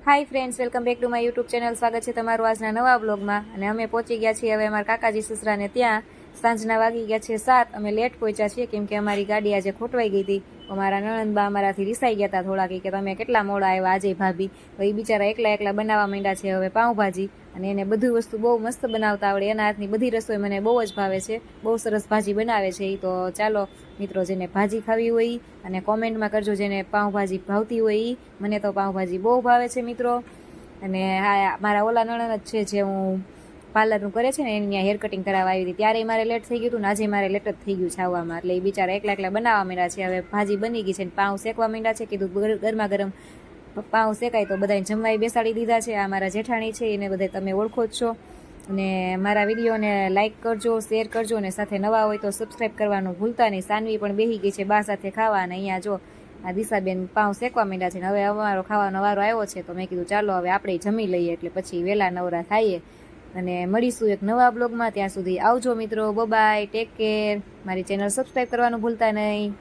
Hi friends, welcome back to my YouTube channel. સ્વાગત છે તમારું આજના નવા બ્લોગમાં. અને અમે પહોંચી ગયા છીએ હવે અમારા કાકાજી સસરાને ત્યાં. સાંજના વાગી ગયા છે 7. અમે લેટ પહોંચ્યા છીએ કેમ કે અમારી ગાડી આજે ખોટવાઈ ગઈ હતી. અમારા નણંદબા અમારાથી રિસાઈ ગયા હતા થોડા, કે તમે કેટલા મોડા આવ્યા આજે ભાભી. તો એ બિચારા એકલા બનાવવા માંડ્યા છે હવે પાઉંભાજી. અને એને બધી વસ્તુ બહુ મસ્ત બનાવતા આવડે. એના હાથની બધી રસોઈ મને બહુ જ ભાવે છે. બહુ સરસ ભાજી બનાવે છે એ. તો ચાલો મિત્રો, જેને ભાજી ખાવી હોય અને કોમેન્ટમાં કરજો જેને પાઉંભાજી ભાવતી હોય એ. મને તો પાઉંભાજી બહુ ભાવે છે મિત્રો. અને હા, મારા ઓલા નણંદ જ છે જે હું પાર્લરનું કરે છે ને, એની ત્યાં હેર કટિંગ કરાવવા આવી હતી. ત્યારે મારે લેટ થઈ ગયું હતું ને આજે મારે લેટ જ થઈ ગયું છે આવવામાં. એટલે એ બિચારા એકલા બનાવવા માંડ્યા છે. હવે ભાજી બની ગઈ છે ને પાઉં શેકવા માંડ્યા છે. કીધું ગરમા ગરમ પાઉં શેકાય તો બધાને જમવાય બેસાડી દીધા છે. આ મારા જેઠાણી છે, એને બધા તમે ઓળખો જ છો. અને મારા વિડીયોને લાઇક કરજો, શેર કરજો, અને સાથે નવા હોય તો સબસ્ક્રાઈબ કરવાનું ભૂલતા નહીં. સાનવી પણ બેસી ગઈ છે બા સાથે ખાવા. અને અહીંયા જો આ દિશાબેન પાઉં શેકવા માંડ્યા છે ને હવે અમારો ખાવાનો વારો આવ્યો છે. તો મેં કીધું ચાલો હવે આપણે જમી લઈએ, એટલે પછી વહેલા નવરા થાઈએ. અને મળીશું એક નવા બ્લોગમાં. ત્યાં સુધી આવજો મિત્રો, બાય, ટેક કેર. મારી ચેનલ સબસ્ક્રાઈબ કરવાનું ભૂલતા નહીં.